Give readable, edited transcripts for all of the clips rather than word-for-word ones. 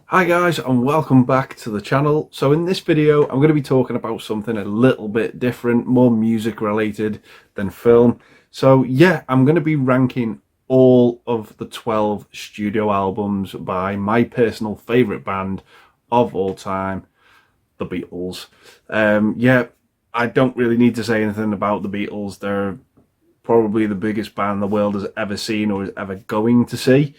Hi guys, and welcome back to the channel. So in this video I'm going to be talking about something a little bit different, more music related than film. So yeah, I'm going to be ranking all of the 12 studio albums by my personal favourite band of all time, the Beatles. Yeah, I don't really need to say anything about the Beatles. They're probably the biggest band the world has ever seen or is ever going to see.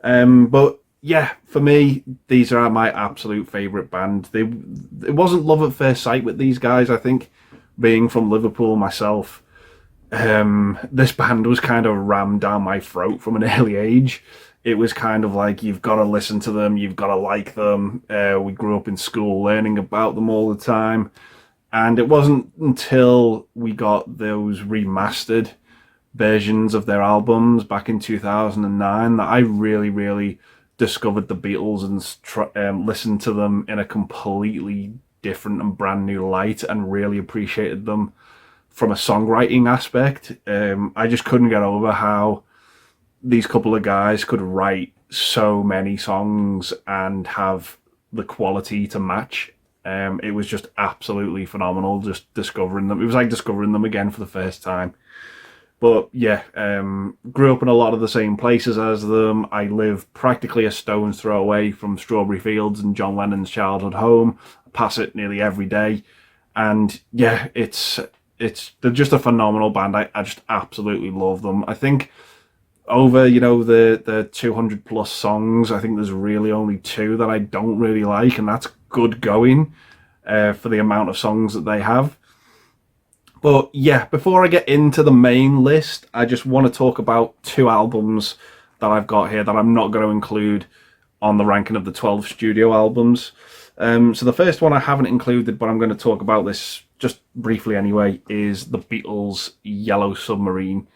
But yeah, for me, these are my absolute favourite band. It wasn't love at first sight with these guys. I think, being from Liverpool myself, this band was kind of rammed down my throat from an early age. It was kind of like, you've got to listen to them, you've got to like them. We grew up in school learning about them all the time. And it wasn't until we got those remastered versions of their albums back in 2009 that I really discovered the Beatles and listened to them in a completely different and brand new light and really appreciated them from a songwriting aspect. I just couldn't get over how these couple of guys could write so many songs and have the quality to match. It was just absolutely phenomenal just discovering them. It was like discovering them again for the first time. But yeah, grew up in a lot of the same places as them. I live practically a stone's throw away from Strawberry Fields and John Lennon's childhood home. I pass it nearly every day. And yeah, they're just a phenomenal band. I just absolutely love them. I think over, the 200 plus songs, I think there's really only two that I don't really like, and that's good going for the amount of songs that they have. But yeah, before I get into the main list, I just want to talk about two albums that I've got here that I'm not going to include on the ranking of the 12 studio albums. So the first one I haven't included, but I'm going to talk about this just briefly anyway, is the Beatles' Yellow Submarine.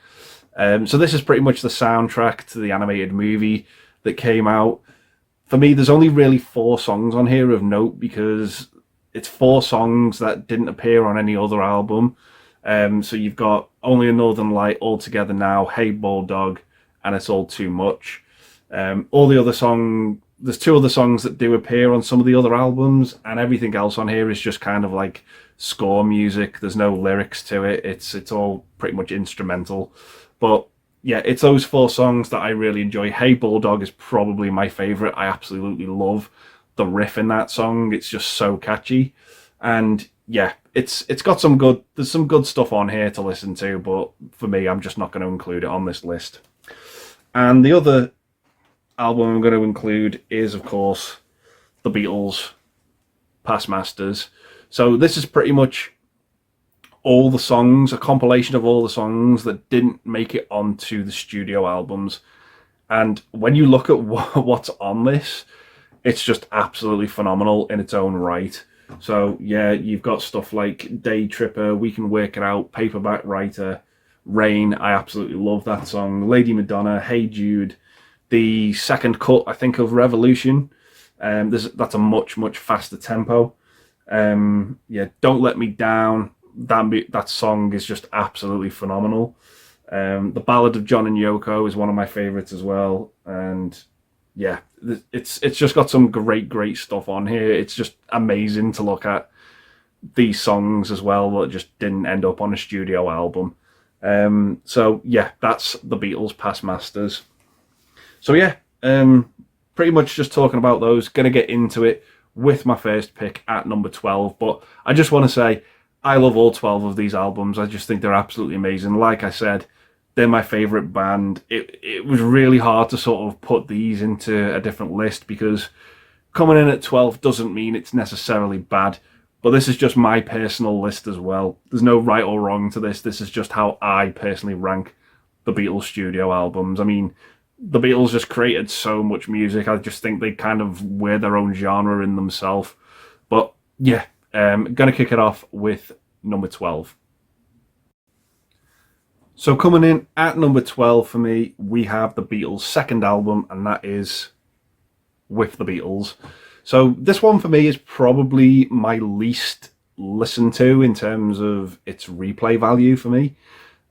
So this is pretty much the soundtrack to the animated movie that came out. For me, there's only really 4 songs on here of note because it's 4 songs that didn't appear on any other album. So you've got Only a Northern Light, All Together Now, Hey Bulldog, and It's All Too Much. All the other there's 2 other songs that do appear on some of the other albums, and everything else on here is just kind of like score music. There's no lyrics to it. It's all pretty much instrumental. But yeah, it's those 4 songs that I really enjoy. Hey Bulldog is probably my favourite. I absolutely love the riff in that song. It's just so catchy. And yeah, it's got there's some good stuff on here to listen to, but for me, I'm just not going to include it on this list. And the other album I'm going to include is, of course, the Beatles' Past Masters. So this is pretty much all the songs, a compilation of all the songs that didn't make it onto the studio albums. And when you look at what's on this, it's just absolutely phenomenal in its own right. So yeah, you've got stuff like Day Tripper, We Can Work It Out, Paperback Writer, Rain, I absolutely love that song, Lady Madonna, Hey Jude, the second cut, I think, of Revolution. That's a much faster tempo. Yeah, Don't Let Me Down, that song is just absolutely phenomenal. The Ballad of John and Yoko is one of my favorites as well, and yeah, it's just got some great stuff on here. It's just amazing to look at these songs as well that just didn't end up on a studio album. So yeah, that's the Beatles' Past Masters. So yeah, pretty much just talking about those. Gonna get into it with my first pick at number 12, but I just want to say I love all 12 of these albums. I just think they're absolutely amazing. Like I said, they're my favourite band. It was really hard to sort of put these into a different list because coming in at 12 doesn't mean it's necessarily bad. But this is just my personal list as well. There's no right or wrong to this. This is just how I personally rank the Beatles studio albums. I mean, the Beatles just created so much music. I just think they kind of wear their own genre in themselves. But yeah, going to kick it off with number 12. So coming in at number 12 for me, we have the Beatles' second album, and that is With the Beatles. So this one for me is probably my least listened to in terms of its replay value for me.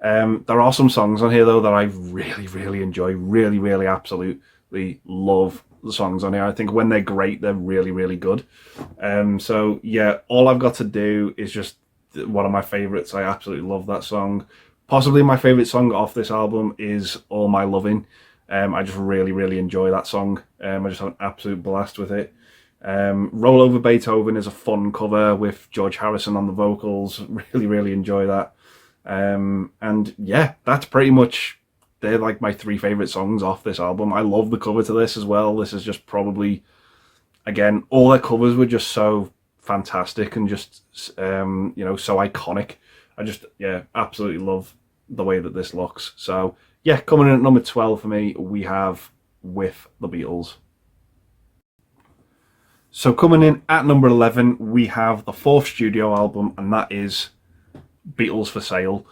There are some songs on here though that I really enjoy, really absolutely love the songs on here. I think when they're great, they're really, really good. So yeah, All I've Got to Do is just one of my favorites. I absolutely love that song. Possibly my favorite song off this album is All My Loving. I just really, really enjoy that song. I just have an absolute blast with it. Roll Over Beethoven is a fun cover with George Harrison on the vocals. Really, really enjoy that. And yeah, that's pretty much, they're like my three favorite songs off this album. I love the cover to this as well. This is just probably, again, all their covers were just so fantastic and just, you know, so iconic. I just, yeah, absolutely love the way that this looks. So yeah, coming in at number 12 for me, we have With the Beatles. So coming in at number 11, we have the fourth studio album, and that is Beatles for Sale.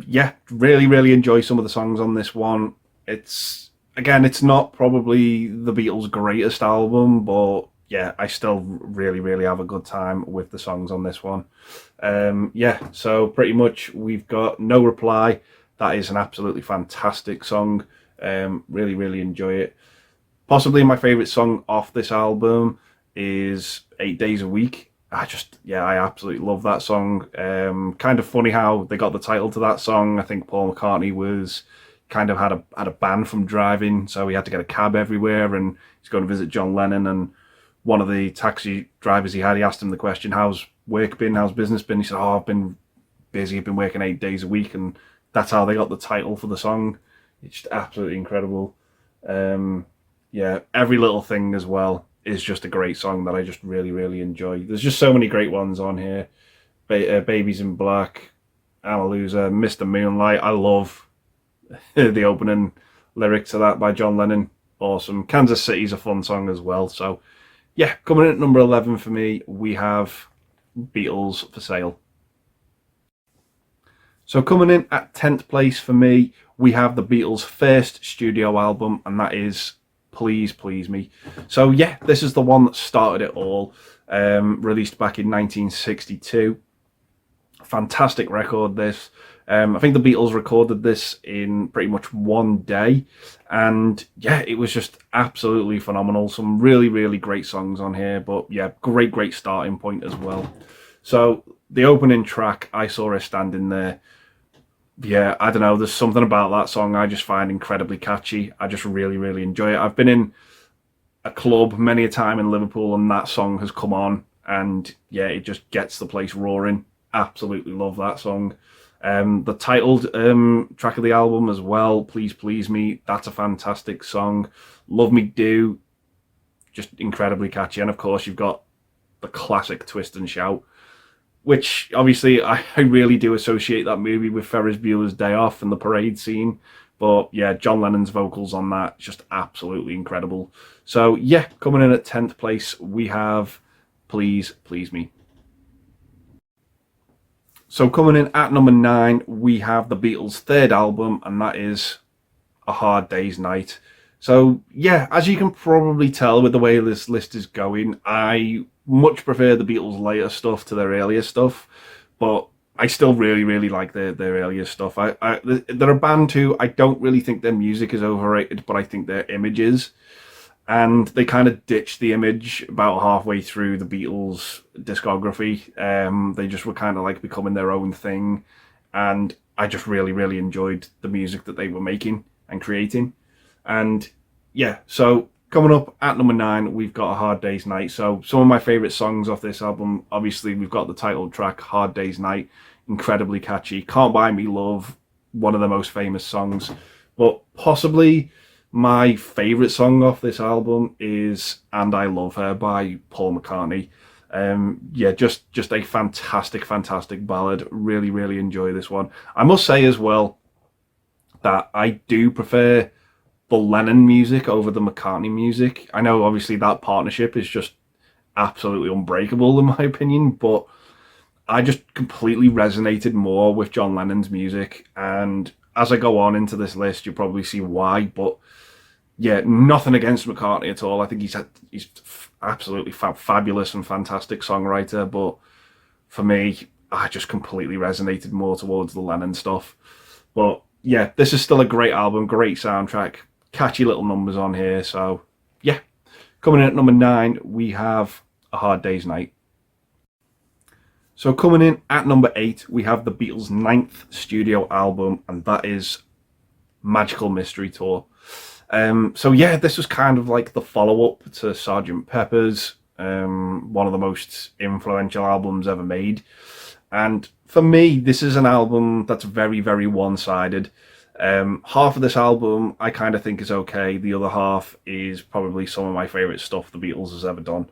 Yeah, really, really enjoy some of the songs on this one. It's, again, it's not probably the Beatles' greatest album, but yeah, I still really, really have a good time with the songs on this one. Yeah, so pretty much we've got No Reply. That is an absolutely fantastic song. Really, really enjoy it. Possibly my favourite song off this album is 8 Days a Week. I absolutely love that song. Kind of funny how they got the title to that song. I think Paul McCartney was kind of had a ban from driving, so he had to get a cab everywhere, and he's going to visit John Lennon, and one of the taxi drivers he asked him the question, how's work been, how's business been? He said, oh, I've been busy, I've been working 8 days a week, and that's how they got the title for the song. It's just absolutely incredible. Yeah, Every Little Thing as well is just a great song that I just really, really enjoy. There's just so many great ones on here. Babies in Black, I'm a Loser, Mr. Moonlight. I love the opening lyric to that by John Lennon. Awesome. Kansas City's a fun song as well. So yeah, coming in at number 11 for me, we have Beatles for Sale. So coming in at 10th place for me, we have the Beatles' first studio album, and that is Please Please Me. So yeah, this is the one that started it all. Released back in 1962. Fantastic record, this. I think the Beatles recorded this in pretty much one day, and yeah, it was just absolutely phenomenal. Some really, really great songs on here, but yeah, great starting point as well. So the opening track, I Saw Her Standing There. Yeah, I don't know, there's something about that song I just find incredibly catchy. I just really, really enjoy it. I've been in a club many a time in Liverpool, and that song has come on, and yeah, it just gets the place roaring. Absolutely love that song. The titled track of the album as well, Please Please Me, that's a fantastic song. Love Me Do, just incredibly catchy. And of course you've got the classic Twist and Shout, which obviously I really do associate that movie with Ferris Bueller's Day Off and the parade scene. But yeah, John Lennon's vocals on that, just absolutely incredible. So yeah, coming in at 10th place, we have Please Please Me. So coming in at number 9, we have the Beatles' third album, and that is A Hard Day's Night. So yeah, as you can probably tell with the way this list is going, I much prefer the Beatles' later stuff to their earlier stuff, but I still really, really like their earlier stuff. They're a band who I don't really think their music is overrated, but I think their image is. And they kind of ditched the image about halfway through the Beatles' discography. They just were kind of like becoming their own thing. And I just really, really enjoyed the music that they were making and creating. And yeah, so coming up at number 9, we've got A Hard Day's Night. So some of my favourite songs off this album, obviously we've got the title track, Hard Day's Night, incredibly catchy. Can't Buy Me Love, one of the most famous songs. But possibly my favourite song off this album is And I Love Her by Paul McCartney. Yeah, just a fantastic ballad. Really, really enjoy this one. I must say as well that I do prefer the Lennon music over the McCartney music. I know obviously that partnership is just absolutely unbreakable in my opinion, but I just completely resonated more with John Lennon's music, and as I go on into this list you'll probably see why. But yeah, nothing against McCartney at all. I think he's absolutely fabulous and fantastic songwriter, but for me, I just completely resonated more towards the Lennon stuff. But yeah, this is still a great album, great soundtrack, catchy little numbers on here. So yeah, Coming in at number 9, we have A Hard Day's Night. So coming in at number 8, we have the Beatles' 9th studio album, and that is Magical Mystery Tour. So yeah, this was kind of like the follow-up to Sgt. Pepper's, one of the most influential albums ever made. And for me, this is an album that's very, very one-sided. Half of this album I kind of think is okay. The other half is probably some of my favourite stuff the Beatles has ever done.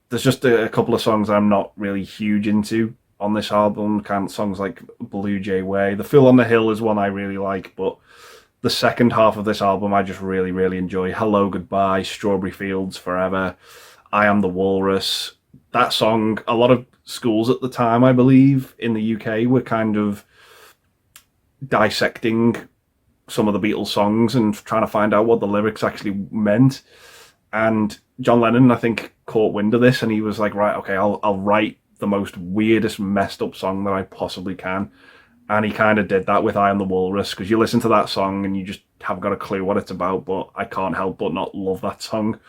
There's just a couple of songs I'm not really huge into on this album. Kind of songs like Blue Jay Way. The Fool on the Hill is one I really like, but the second half of this album I just really, really enjoy. Hello, Goodbye, Strawberry Fields Forever, I Am the Walrus. That song, a lot of schools at the time, I believe, in the UK were kind of dissecting some of the Beatles songs and trying to find out what the lyrics actually meant. And John Lennon, I think, caught wind of this, and he was like, right, okay, I'll write the most weirdest, messed up song that I possibly can. And he kind of did that with I Am the Walrus, because you listen to that song and you just haven't got a clue what it's about, but I can't help but not love that song.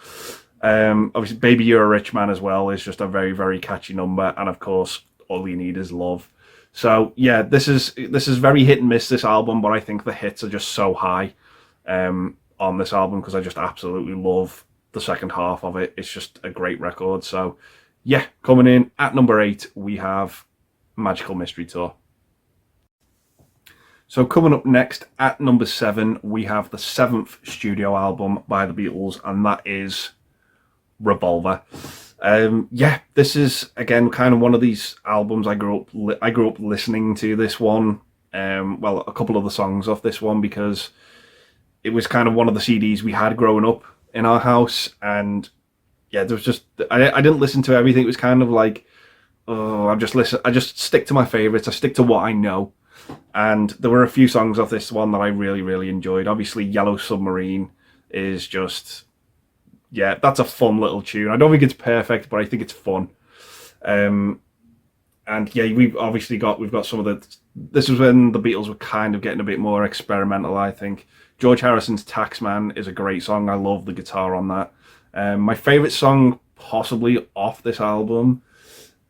Obviously, Baby You're a Rich Man as well is just a very, very catchy number, and of course, All You Need Is Love. So yeah, this is very hit and miss, this album, but I think the hits are just so high on this album, because I just absolutely love the second half of it. It's just a great record. So yeah, coming in at number 8, we have Magical Mystery Tour. So coming up next at number 7, we have the 7th studio album by the Beatles, and that is Revolver. Yeah, this is again kind of one of these albums I grew up listening to this one. Well, a couple of the songs off this one, because it was kind of one of the CDs we had growing up in our house, and yeah, there was just I didn't listen to everything. It was kind of like, oh, I just stick to my favorites. I stick to what I know. And there were a few songs off this one that I really, really enjoyed. Obviously, Yellow Submarine is just, yeah, that's a fun little tune. I don't think it's perfect, but I think it's fun. And yeah, we've got some of the. This was when the Beatles were kind of getting a bit more experimental, I think. George Harrison's Taxman is a great song. I love the guitar on that. My favourite song possibly off this album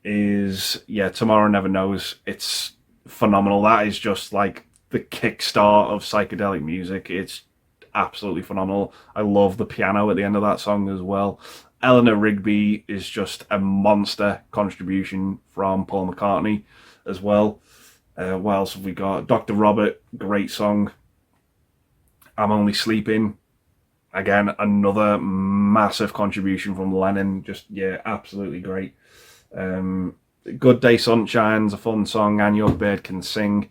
is, yeah, Tomorrow Never Knows. It's phenomenal. That is just like the kickstart of psychedelic music. It's absolutely phenomenal. I love the piano at the end of that song as well. Eleanor Rigby is just a monster contribution from Paul McCartney as well. What else have we got? Dr. Robert, great song. I'm Only Sleeping, again, another massive contribution from Lennon. Just, yeah, absolutely great. Good Day Sunshine's a fun song, and Your Bird Can Sing.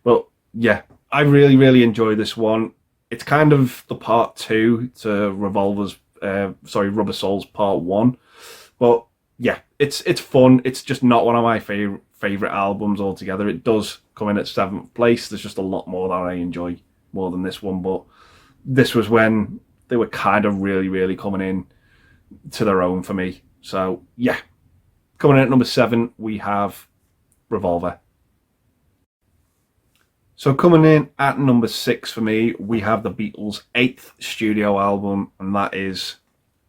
But yeah, I really, really enjoy this one. It's kind of the part 2 to Rubber Soul's part 1. But yeah, it's fun. It's just not one of my favorite albums altogether. It does come in at 7th place. There's just a lot more that I enjoy more than this one. But this was when they were kind of really, really coming in to their own for me. So yeah. Coming in at number 7, we have Revolver. So coming in at number 6 for me, we have the Beatles' 8th studio album, and that is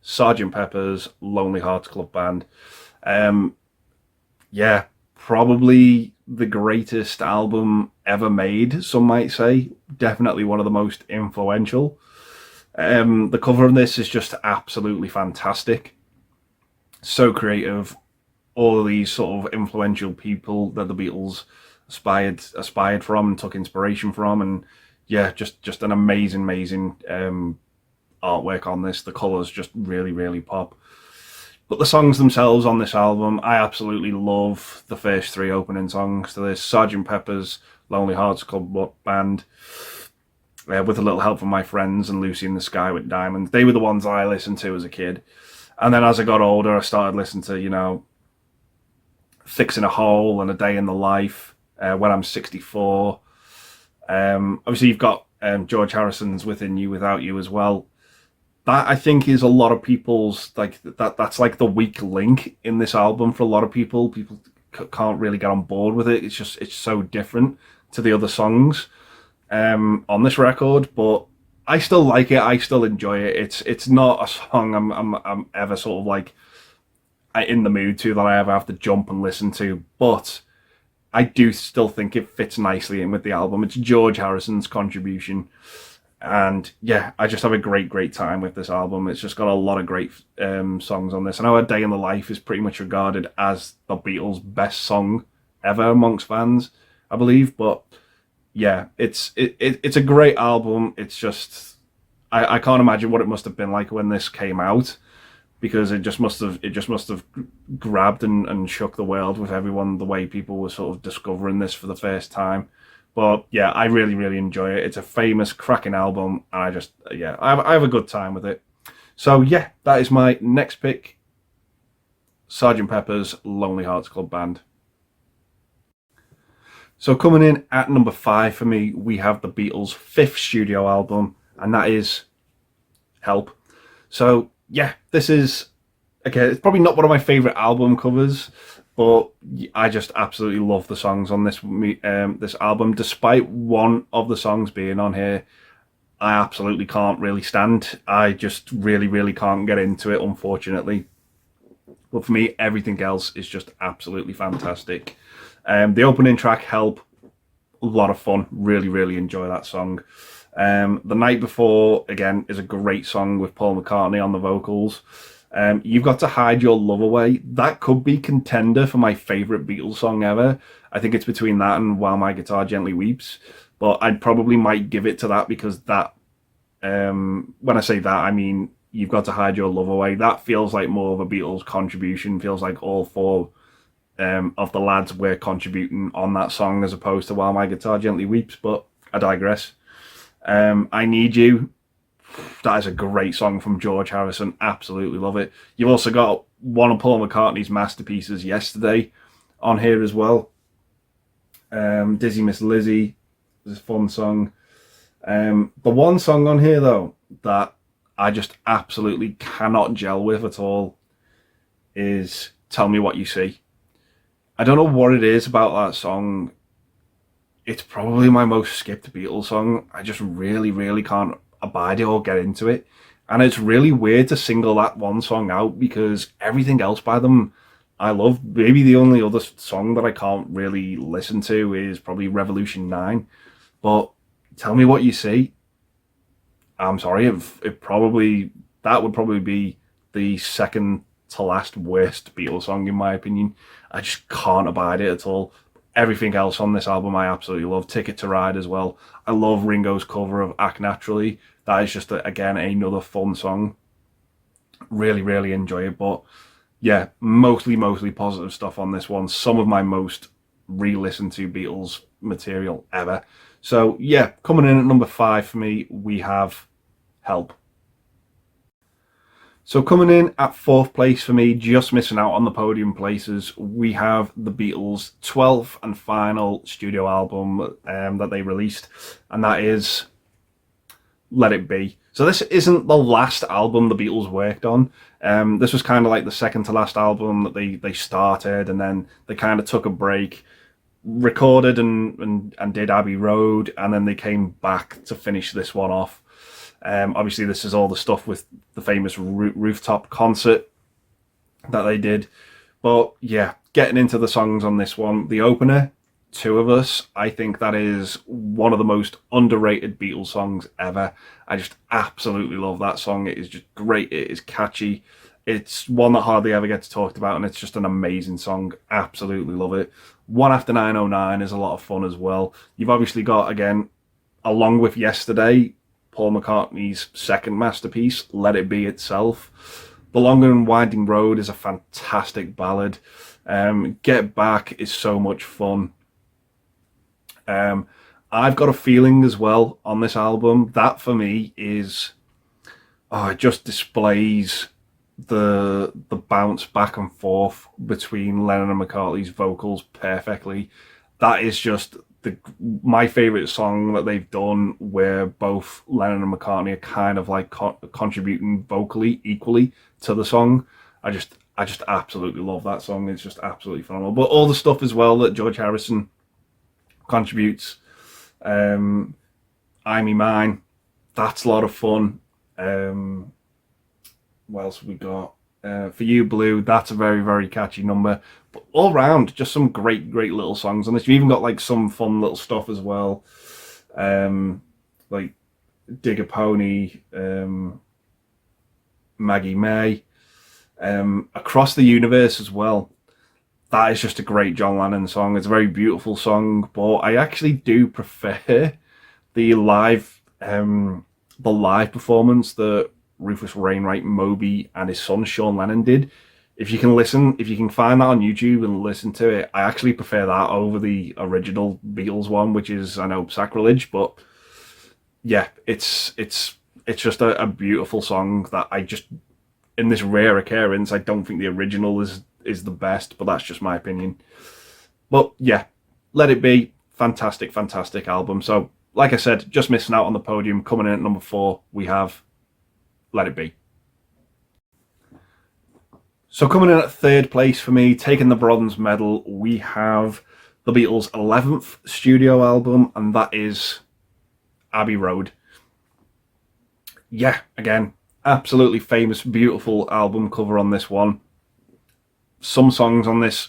Sgt. Pepper's Lonely Hearts Club Band. Yeah, probably the greatest album ever made, some might say. Definitely one of the most influential. The cover of this is just absolutely fantastic. So creative. All of these sort of influential people that the Beatles aspired from and took inspiration from, and yeah, just an amazing artwork on this. The colours just really, really pop. But the songs themselves on this album, I absolutely love the first 3 opening songs to this. Sgt. Pepper's Lonely Hearts Club Band, With a Little Help from My Friends, and Lucy in the Sky with Diamonds. They were the ones I listened to as a kid. And then as I got older, I started listening to, you know, Fixing a Hole and A Day in the Life, When I'm 64. Obviously, you've got George Harrison's Within You, Without You as well. That, I think, is a lot of people's, like, that's like the weak link in this album for a lot of people. People can't really get on board with it. It's so different to the other songs on this record. But I still like it. I still enjoy it. It's not a song I'm ever sort of like in the mood to, that I ever have to jump and listen to, but I do still think it fits nicely in with the album. It's George Harrison's contribution. And yeah, I just have a great time with this album. It's just got a lot of great songs on this. I know A Day in the Life is pretty much regarded as the Beatles' best song ever amongst fans, I believe. But yeah, it's a great album. It's just I can't imagine what it must have been like when this came out, because it just must have grabbed and shook the world with everyone, the way people were sort of discovering this for the first time. But yeah, I really enjoy it. It's a famous, cracking album, and I have a good time with it. So yeah, that is my next pick, Sgt. Pepper's Lonely Hearts Club Band. So coming in at number 5 for me, we have the Beatles' 5th studio album, and that is Help. So yeah, this is, okay, it's probably not one of my favourite album covers, but I just absolutely love the songs on this album. Despite one of the songs being on here, I absolutely can't really stand. I just really can't get into it, unfortunately. But for me, everything else is just absolutely fantastic. The opening track, Help, a lot of fun. Really enjoy that song. The Night Before, again, is a great song with Paul McCartney on the vocals. You've Got to Hide Your Love Away. That could be contender for my favourite Beatles song ever. I think it's between that and While My Guitar Gently Weeps. But I probably might give it to that, because that, when I say that, I mean You've Got to Hide Your Love Away. That feels like more of a Beatles contribution. Feels like all 4 of the lads were contributing on that song, as opposed to While My Guitar Gently Weeps. But I digress. I Need You. That is a great song from George Harrison. Absolutely love it. You've also got one of Paul McCartney's masterpieces, Yesterday, on here as well. Dizzy Miss Lizzie is a fun song. The one song on here, though, that I just absolutely cannot gel with at all is Tell Me What You See. I don't know what it is about that song. It's probably my most skipped Beatles song. I just really can't abide it or get into it. And it's really weird to single that one song out, because everything else by them I love. Maybe the only other song that I can't really listen to is probably Revolution 9. But Tell Me What You See, I'm sorry, that would probably be the second to last worst Beatles song in my opinion. I just can't abide it at all. Everything else on this album I absolutely love. Ticket to Ride as well. I love Ringo's cover of Act Naturally. That is just, again, another fun song. Really enjoy it. But yeah, mostly positive stuff on this one. Some of my most re-listened to Beatles material ever. So yeah, coming in at number 5 for me, we have Help. So coming in at 4th place for me, just missing out on the podium places, we have the Beatles' 12th and final studio album that they released, and that is Let It Be. So this isn't the last album the Beatles worked on. This was kind of like the second to last album that they started, and then they kind of took a break, recorded and did Abbey Road, and then they came back to finish this one off. Obviously, this is all the stuff with the famous rooftop concert that they did. But yeah, getting into the songs on this one, the opener, Two of Us, I think that is one of the most underrated Beatles songs ever. I just absolutely love that song. It is just great. It is catchy. It's one that hardly ever gets talked about, and it's just an amazing song. Absolutely love it. One After 909 is a lot of fun as well. You've obviously got, again, along with Yesterday, Paul McCartney's second masterpiece, Let It Be itself. The Long and Winding Road is a fantastic ballad. Get Back is so much fun. I've Got a Feeling as well on this album. That for me is, it just displays the bounce back and forth between Lennon and McCartney's vocals perfectly. That is just my favourite song that they've done, where both Lennon and McCartney are kind of like contributing vocally equally to the song. I just absolutely love that song. It's just absolutely phenomenal. But all the stuff as well that George Harrison contributes, I Me Mine, That's a lot of fun. What else have we got? For You Blue, that's a very, very catchy number. But all round, just some great, great little songs on this. You've even got like some fun little stuff as well. Like Dig a Pony, Maggie May, Across the Universe as well. That is just a great John Lennon song. It's a very beautiful song, but I actually do prefer the live performance that Rufus Wainwright, Moby, and his son Sean Lennon did. If you can find that on YouTube and listen to it, I actually prefer that over the original Beatles one, which is, I know, sacrilege, but yeah, it's just a beautiful song that I just, in this rare occurrence, I don't think the original is the best, but that's just my opinion. But yeah, Let It Be, fantastic, fantastic album. So, like I said, just missing out on the podium. Coming in at number 4, we have Let It Be. So coming in at 3rd place for me, taking the bronze medal, we have the Beatles' 11th studio album, and that is Abbey Road. Yeah, again, absolutely famous, beautiful album cover on this one. Some songs on this,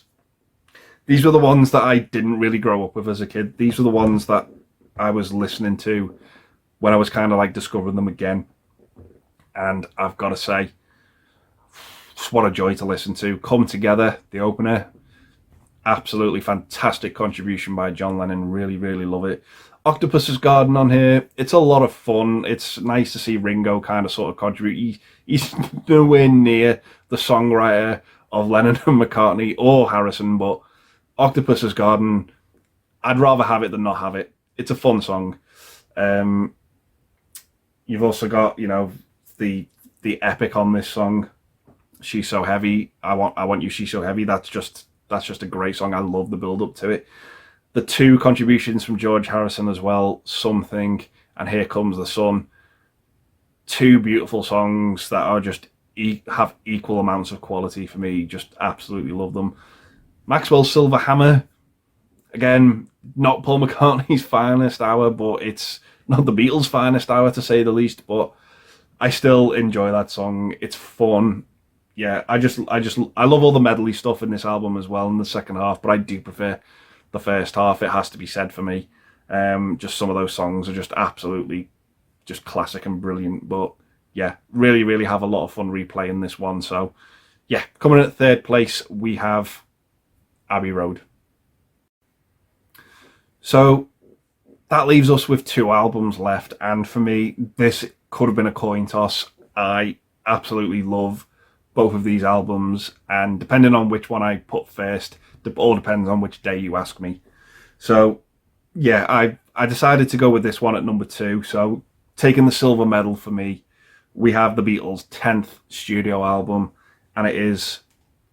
these were the ones that I didn't really grow up with as a kid. These were the ones that I was listening to when I was kind of like discovering them again. And I've got to say, what a joy to listen to. Come Together, the opener, absolutely fantastic contribution by John Lennon. Really, really love it. Octopus's Garden on here, it's a lot of fun. It's nice to see Ringo kind of sort of contribute. He's nowhere near the songwriter of Lennon and McCartney or Harrison, but Octopus's Garden, I'd rather have it than not have it. It's a fun song. You've also got, you know, the epic on this song, She's So Heavy. I want you, She's So Heavy. That's just a great song. I love the build up to it. The 2 contributions from George Harrison as well, Something and Here Comes the Sun. 2 beautiful songs that are just have equal amounts of quality for me. Just absolutely love them. Maxwell's Silver Hammer, again, not Paul McCartney's finest hour, but it's not the Beatles' finest hour to say the least, but I still enjoy that song. It's fun. Yeah, I love all the medley stuff in this album as well in the second half, but I do prefer the first half. It has to be said for me. Just some of those songs are just absolutely just classic and brilliant. But yeah, really, really have a lot of fun replaying this one. So yeah, coming in at 3rd place, we have Abbey Road. So that leaves us with 2 albums left, and for me, this could have been a coin toss. I absolutely love both of these albums, and depending on which one I put first, it all depends on which day you ask me. So yeah, I decided to go with this one at number 2. So taking the silver medal for me, we have the Beatles' 10th studio album, and it is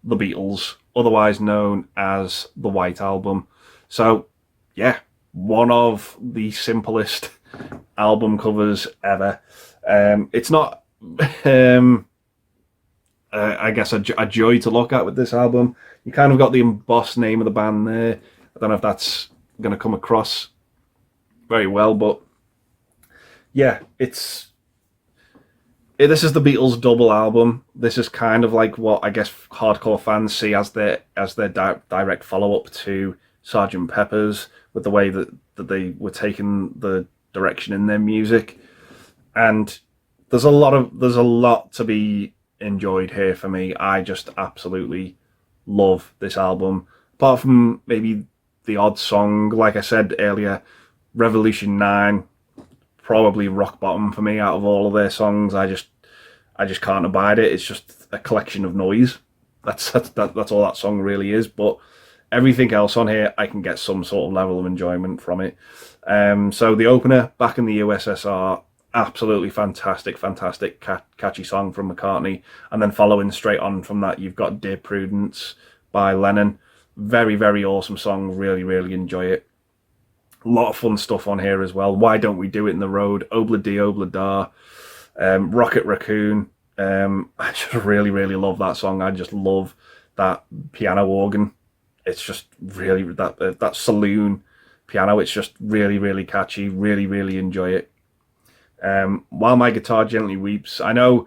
the Beatles, otherwise known as the White Album. So yeah, one of the simplest album covers ever. It's not I guess a joy to look at with this album. You kind of got the embossed name of the band there. I don't know if that's going to come across very well, but yeah, this is the Beatles' double album. This is kind of like what I guess hardcore fans see as their direct follow-up to Sgt. Pepper's, with the way that they were taking the direction in their music. And there's a lot to be enjoyed here for me. I just absolutely love this album. Apart from maybe the odd song, like I said earlier, Revolution 9, probably rock bottom for me out of all of their songs. I just can't abide it. It's just a collection of noise. That's all that song really is. But everything else on here, I can get some sort of level of enjoyment from it. So the opener, Back in the USSR, absolutely fantastic, catchy song from McCartney. And then following straight on from that, you've got Dear Prudence by Lennon. Very, very awesome song. Really, really enjoy it. A lot of fun stuff on here as well. Why Don't We Do It in the Road, Obla Di Obla Da, Rocket Raccoon. I just really, really love that song. I just love that piano organ. It's just really, that saloon piano, it's just really, really catchy. Really, really enjoy it. While My Guitar Gently Weeps. I know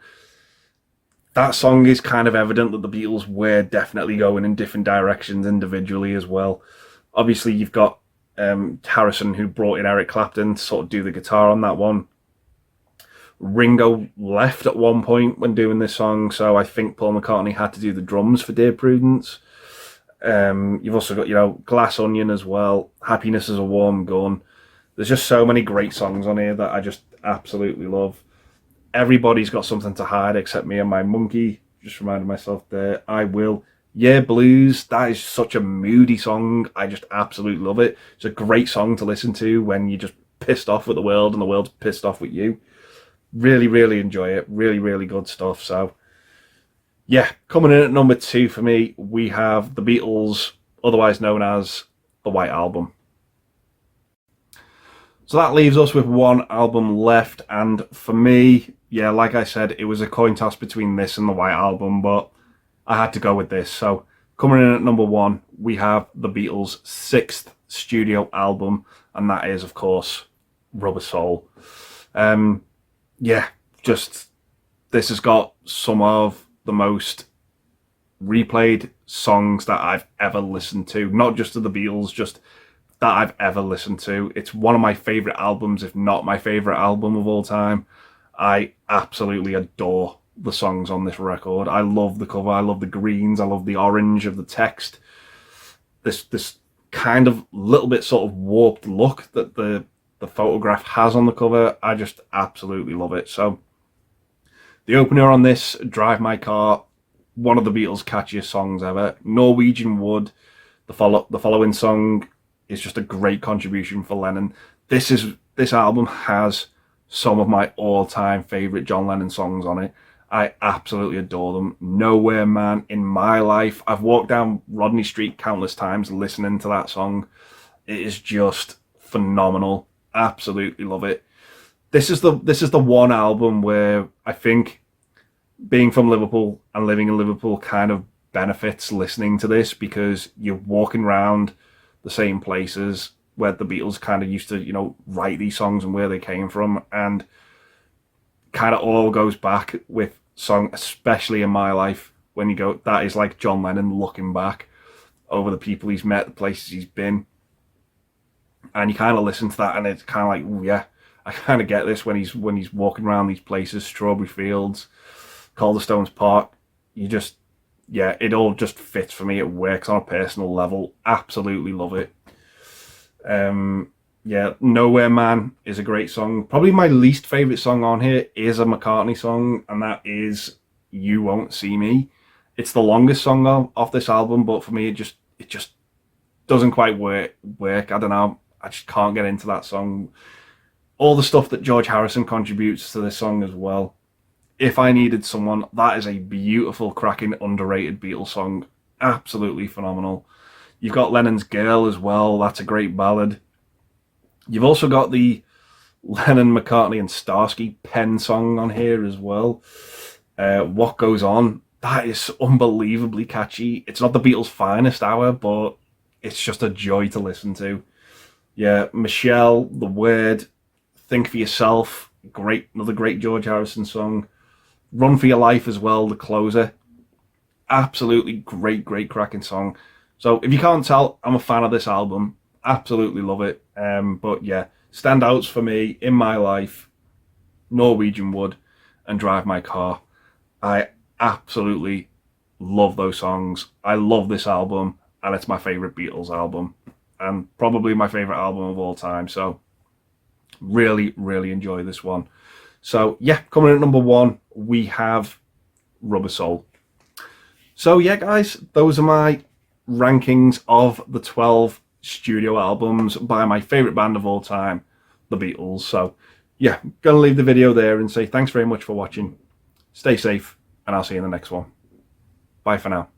that song is kind of evident that the Beatles were definitely going in different directions individually as well. Obviously, you've got Harrison, who brought in Eric Clapton to sort of do the guitar on that one. Ringo left at one point when doing this song, so I think Paul McCartney had to do the drums for Dear Prudence. You've also got, Glass Onion as well, Happiness is a Warm Gun. There's just so many great songs on here that I just absolutely love. Everybody's Got Something to Hide except me and my monkey. Just reminded myself there. I Will. Yeah, Blues. That is such a moody song. I just absolutely love it. It's a great song to listen to when you're just pissed off with the world and the world's pissed off with you. Really, really enjoy it. Really, really good stuff. So, yeah, coming in at number 2 for me, we have the Beatles, otherwise known as the White Album. So that leaves us with one album left, and for me, yeah, like I said, it was a coin toss between this and the White Album, but I had to go with this. So coming in at number 1, we have the Beatles' 6th studio album, and that is, of course, Rubber Soul. Yeah, just this has got some of the most replayed songs that I've ever listened to, not just of the Beatles, just that I've ever listened to. It's one of my favourite albums, if not my favourite album of all time. I absolutely adore the songs on this record. I love the cover, I love the greens, I love the orange of the text. This kind of little bit sort of warped look that the photograph has on the cover. I just absolutely love it. So the opener on this, Drive My Car, one of the Beatles' catchiest songs ever. Norwegian Wood, the following song, is just a great contribution for Lennon. This album has some of my all-time favourite John Lennon songs on it. I absolutely adore them. Nowhere Man, In My Life. I've walked down Rodney Street countless times listening to that song. It is just phenomenal. Absolutely love it. This is the one album where I think being from Liverpool and living in Liverpool kind of benefits listening to this, because you're walking around the same places where the Beatles kind of used to, write these songs and where they came from, and kind of all goes back with song, especially In My Life, when you go, that is like John Lennon looking back over the people he's met, the places he's been, and you kind of listen to that and it's kind of like, ooh, yeah, I kind of get this when he's walking around these places, Strawberry Fields, Calderstones Park. It all just fits for me. It works on a personal level. Absolutely love it. Nowhere Man is a great song. Probably my least favourite song on here is a McCartney song, and that is You Won't See Me. It's the longest song off this album, but for me it just doesn't quite work. I don't know. I just can't get into that song. All the stuff that George Harrison contributes to this song as well. If I Needed Someone, that is a beautiful, cracking, underrated Beatles song. Absolutely phenomenal. You've got Lennon's Girl as well. That's a great ballad. You've also got the Lennon, McCartney and Starsky pen song on here as well. What Goes On. That is unbelievably catchy. It's not the Beatles' finest hour, but it's just a joy to listen to. Yeah, Michelle, The Word, Think for Yourself. Another great George Harrison song. Run for Your Life as well, the closer. Absolutely great cracking song. So if you can't tell, I'm a fan of this album. Absolutely love it. But yeah, standouts for me, In My Life, Norwegian Wood, and Drive My Car. I absolutely love those songs. I love this album, and it's my favourite Beatles album, and probably my favourite album of all time. So really, really enjoy this one. So yeah, coming in at number 1, we have Rubber Soul. So yeah, guys, those are my rankings of the 12 studio albums by my favourite band of all time, the Beatles. So yeah, gonna leave the video there and say thanks very much for watching. Stay safe, and I'll see you in the next one. Bye for now.